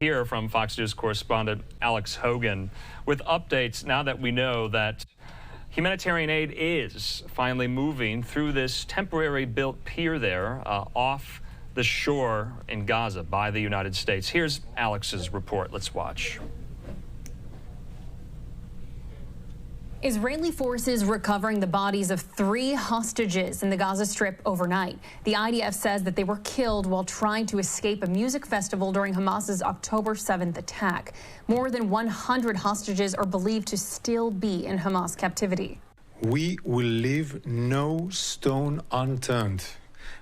Here from Fox News correspondent Alex Hogan with updates now that we know that humanitarian aid is finally moving through this temporary built pier there off the shore in Gaza by the United States. Here's Alex's report. Let's watch. Israeli forces recovering the bodies of 3 hostages in the Gaza Strip overnight. The IDF says that they were killed while trying to escape a music festival during Hamas's October 7th attack. More than 100 hostages are believed to still be in Hamas captivity. We will leave no stone unturned.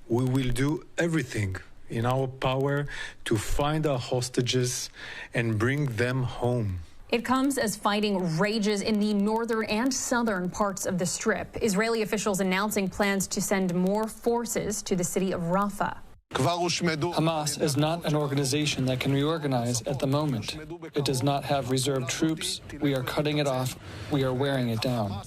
We will do everything in our power to find our hostages and bring them home. It comes as fighting rages in the northern and southern parts of the Strip. Israeli officials announcing plans to send more forces to the city of Rafah. Hamas is not an organization that can reorganize at the moment. It does not have reserve troops. We are cutting it off. We are wearing it down.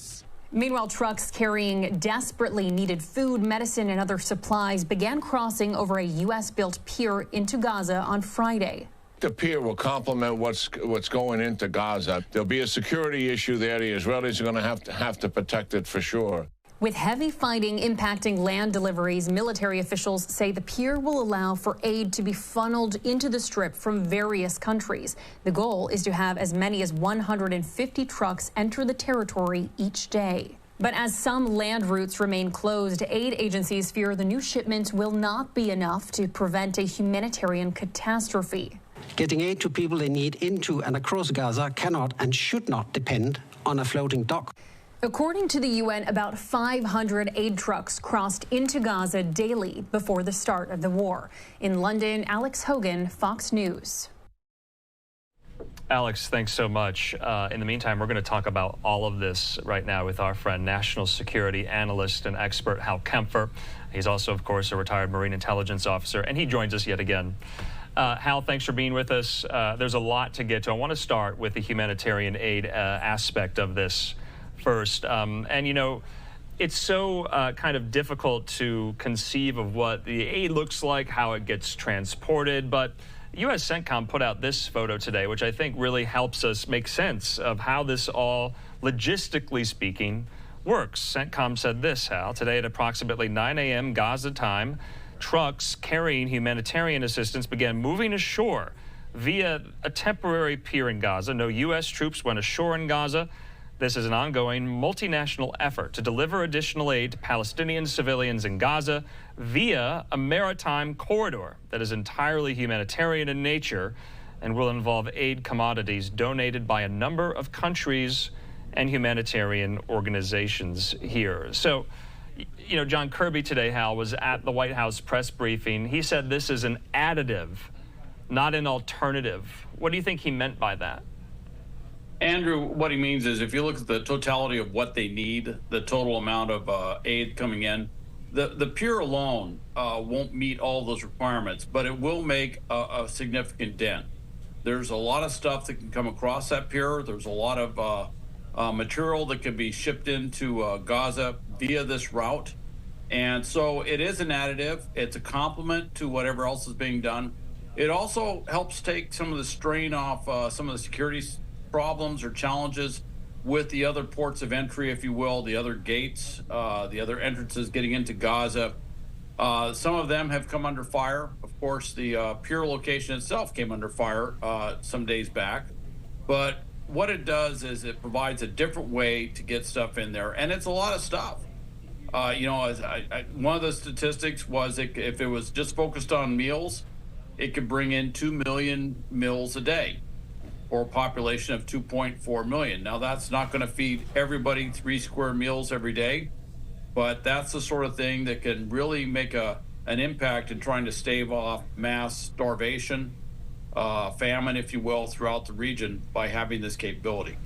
Meanwhile, trucks carrying desperately needed food, medicine, and other supplies began crossing over a U.S.-built pier into Gaza on Friday. The pier will complement what's going into Gaza. There'll be a security issue there. The Israelis are going to have to protect it for sure. With heavy fighting impacting land deliveries, military officials say the pier will allow for aid to be funneled into the Strip from various countries. The goal is to have as many as 150 trucks enter the territory each day. But as some land routes remain closed, aid agencies fear the new shipments will not be enough to prevent a humanitarian catastrophe. Getting aid to people they need into and across Gaza cannot and should not depend on a floating dock. According to the UN, about 500 aid trucks crossed into Gaza daily before the start of the war. In London, Alex Hogan, Fox News. Alex, thanks so much. In the meantime, we're going to talk about all of this right now with our friend, national security analyst and expert Hal Kempfer. He's also, of course, a retired Marine intelligence officer, and he joins us yet again. Hal, thanks for being with us. There's a lot to get to. I want to start with the humanitarian aid aspect of this first. And, you know, it's so kind of difficult to conceive of what the aid looks like, how it gets transported. But U.S. CENTCOM put out this photo today, which I think really helps us make sense of how this all, logistically speaking, works. CENTCOM said this, Hal, today at approximately 9 a.m. Gaza time, trucks carrying humanitarian assistance began moving ashore via a temporary pier in Gaza. No U.S. troops went ashore in Gaza. This is an ongoing multinational effort to deliver additional aid to Palestinian civilians in Gaza via a maritime corridor that is entirely humanitarian in nature and will involve aid commodities donated by a number of countries and humanitarian organizations here. So, you know, John Kirby today, Hal, was at the White House press briefing. He said this is an additive, not an alternative. What do you think he meant by that? Andrew, what he means is if you look at the totality of what they need, the total amount of aid coming in, the pier alone won't meet all those requirements, but it will make a significant dent. There's a lot of stuff that can come across that pier. There's a lot of material that can be shipped into Gaza via this route. And so it is an additive. It's a complement to whatever else is being done. It also helps take some of the strain off some of the security problems or challenges with the other ports of entry, if you will, the other gates, the other entrances getting into Gaza. Some of them have come under fire. Of course, the pier location itself came under fire some days back. But what it does is it provides a different way to get stuff in there, and it's a lot of stuff. You know, one of the statistics was if it was just focused on meals, it could bring in 2 million meals a day, or a population of 2.4 million. Now, that's not going to feed everybody 3 square meals every day, but that's the sort of thing that can really make an impact in trying to stave off mass starvation, famine, if you will, throughout the region by having this capability.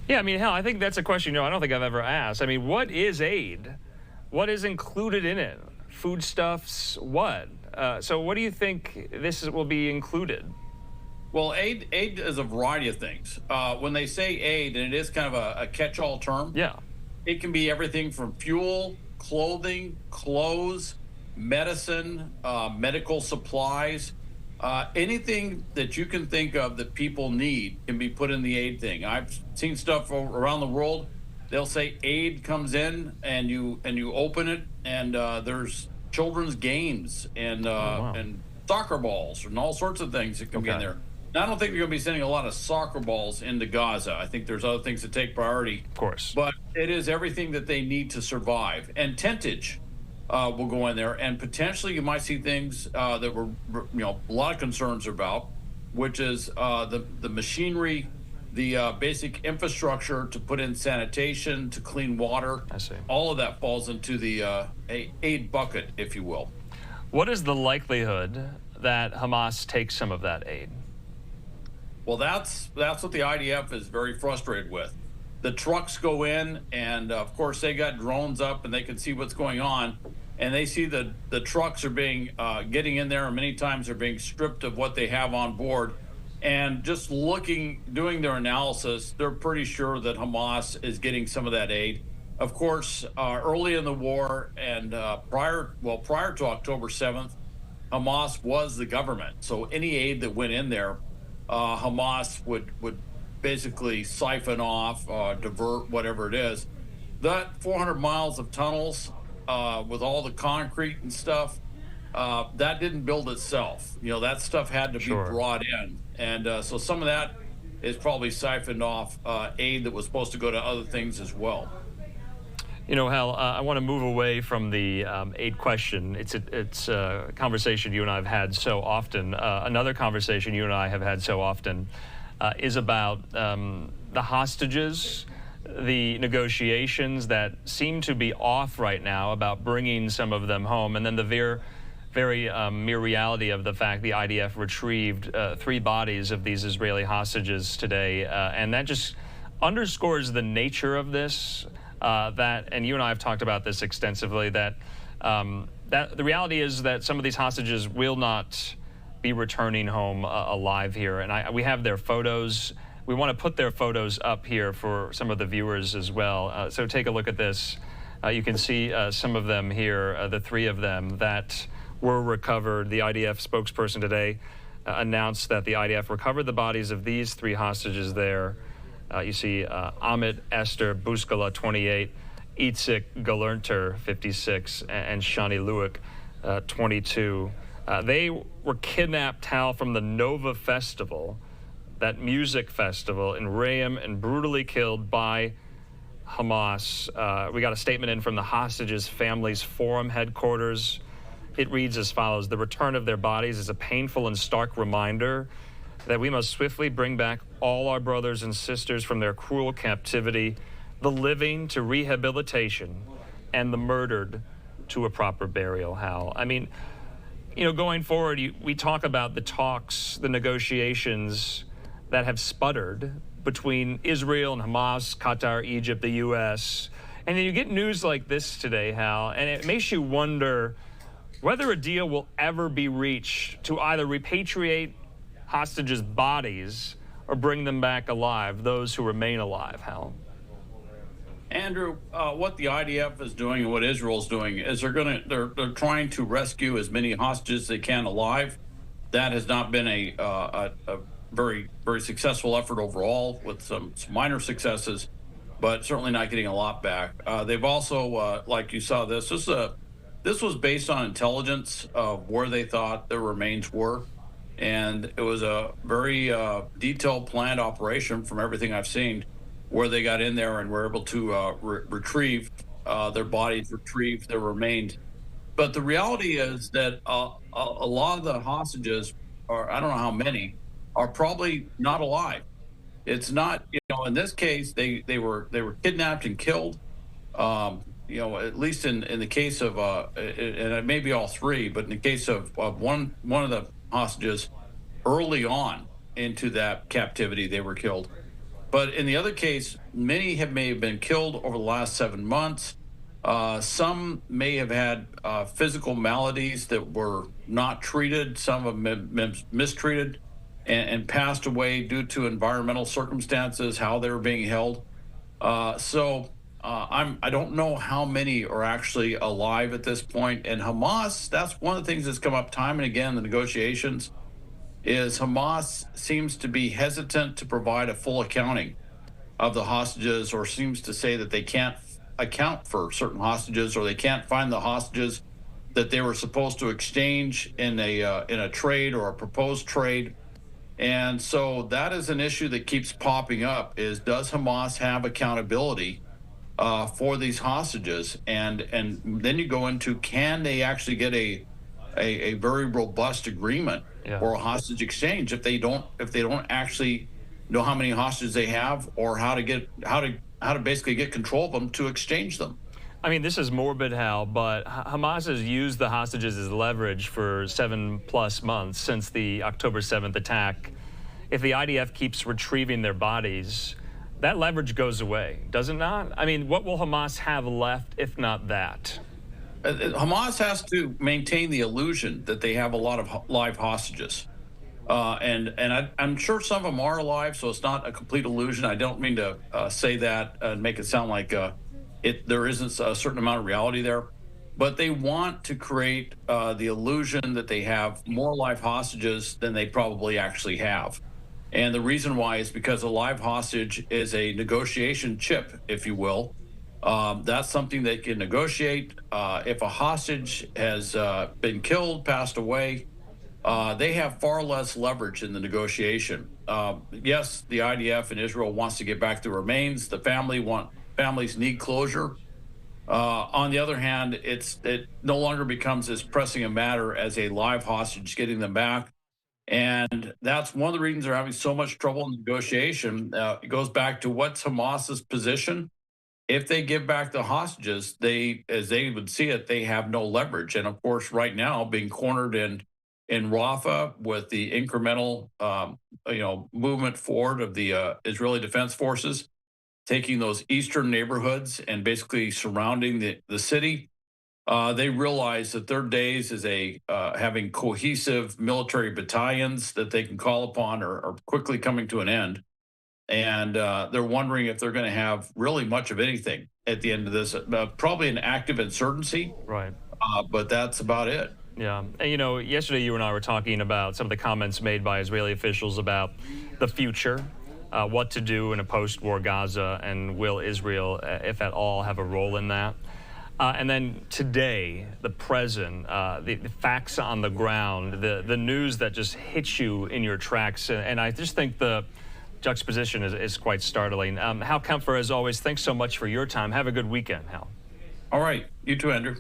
Yeah, I mean, hell, I think that's a question, you know, I don't think I've ever asked. I mean, what is aid? What is included in it? Foodstuffs, what? So what do you think will be included? Well, aid is a variety of things. When they say aid, and it is kind of a catch-all term, yeah, it can be everything from fuel, clothing, clothes, medicine, medical supplies. Anything that you can think of that people need can be put in the aid thing. I've seen stuff around the world. They'll say aid comes in, and you open it, and there's children's games and and soccer balls and all sorts of things that can be in there. Now, I don't think they're going to be sending a lot of soccer balls into Gaza. I think there's other things that take priority. Of course. But it is everything that they need to survive. And tentage will go in there. And potentially you might see things that were, a lot of concerns about, which is the machinery, the basic infrastructure to put in sanitation, to clean water. I see. All of that falls into the aid bucket, if you will. What is the likelihood that Hamas takes some of that aid? Well, that's what the IDF is very frustrated with. The trucks go in, and of course they got drones up, and they can see what's going on, and they see the trucks are being getting in there, and many times they're being stripped of what they have on board. And just doing their analysis, they're pretty sure that Hamas is getting some of that aid. Of course, early in the war and prior to October 7th, Hamas was the government. So any aid that went in there, Hamas would basically siphon off, divert, whatever it is. That 400 miles of tunnels with all the concrete and stuff, that didn't build itself. That stuff had to be brought in. And so some of that is probably siphoned off aid that was supposed to go to other things as well. Hal, I want to move away from the aid question. It's a conversation you and I have had so often. Another conversation you and I have had so often is about the hostages, the negotiations that seem to be off right now about bringing some of them home, and then the very mere reality of the fact the IDF retrieved 3 bodies of these Israeli hostages today. And that just underscores the nature of this. And you and I have talked about this extensively, that the reality is that some of these hostages will not be returning home alive here. And we have their photos. We want to put their photos up here for some of the viewers as well. So take a look at this. You can see some of them here, the 3 of them that were recovered. The IDF spokesperson today announced that the IDF recovered the bodies of these 3 hostages there. You see Amit Esther Buskala, 28, Itzik Galernter, 56, and Shani Luik, 22. They were kidnapped, Hal, from the Nova Festival, that music festival in Rayam, and brutally killed by Hamas. We got a statement in from the hostages' families' forum headquarters. It reads as follows: the return of their bodies is a painful and stark reminder that we must swiftly bring back all our brothers and sisters from their cruel captivity, the living to rehabilitation, and the murdered to a proper burial, Hal. I mean, going forward, we talk about the talks, the negotiations that have sputtered between Israel and Hamas, Qatar, Egypt, the U.S., and then you get news like this today, Hal, and it makes you wonder whether a deal will ever be reached to either repatriate hostages' bodies or bring them back alive, those who remain alive, Hal. Andrew, what the IDF is doing and what Israel's doing is they're trying to rescue as many hostages as they can alive. That has not been a very, very successful effort overall, with some minor successes, but certainly not getting a lot back. They've also, like you saw this was based on intelligence of where they thought their remains were. And it was a very detailed, planned operation from everything I've seen, where they got in there and were able to retrieve their bodies, retrieve their remains. But the reality is that a lot of the hostages, or I don't know how many, are probably not alive. It's not, in this case, they were kidnapped and killed. At least in the case of, and it may be all 3, but in the case of one of the hostages, early on into that captivity, they were killed. But in the other case, many may have been killed over the last 7 months. Some may have had physical maladies that were not treated. Some have been mistreated and passed away due to environmental circumstances, how they were being held. I don't know how many are actually alive at this point. And Hamas, that's one of the things that's come up time and again in the negotiations. is Hamas seems to be hesitant to provide a full accounting of the hostages, or seems to say that they can't account for certain hostages, or they can't find the hostages that they were supposed to exchange in a trade or a proposed trade. And so that is an issue that keeps popping up, is does Hamas have accountability for these hostages? And then you go into, can they actually get a very robust agreement or a hostage exchange if they don't actually know how many hostages they have, or how to basically get control of them to exchange them? I mean, this is morbid, Hal, but Hamas has used the hostages as leverage for 7+ months since the October 7th attack. If the IDF keeps retrieving their bodies, that leverage goes away, does it not? I mean, what will Hamas have left if not that? Hamas has to maintain the illusion that they have a lot of live hostages. I'm sure some of them are alive, so it's not a complete illusion. I don't mean to say that and make it sound like there isn't a certain amount of reality there. But they want to create the illusion that they have more live hostages than they probably actually have. And the reason why is because a live hostage is a negotiation chip, if you will. That's something they can negotiate. If a hostage has been killed, passed away, they have far less leverage in the negotiation. Yes, the IDF in Israel wants to get back the remains. The families need closure. On the other hand, it no longer becomes as pressing a matter as a live hostage getting them back. And that's one of the reasons they're having so much trouble in negotiation. It goes back to what's Hamas's position. If they give back the hostages, as they would see it, they have no leverage. And of course, right now, being cornered in Rafah with the incremental, movement forward of the Israeli Defense Forces, taking those eastern neighborhoods and basically surrounding the city, they realize that their days as having cohesive military battalions that they can call upon are quickly coming to an end. And they're wondering if they're going to have really much of anything at the end of this. Probably an active insurgency, right? But that's about it. Yeah. And, yesterday you and I were talking about some of the comments made by Israeli officials about the future, what to do in a post-war Gaza, and will Israel, if at all, have a role in that? And then today, the present, the facts on the ground, the news that just hits you in your tracks. And I just think the juxtaposition is quite startling. Hal Kempfer, as always, thanks so much for your time. Have a good weekend, Hal. All right. You too, Andrew.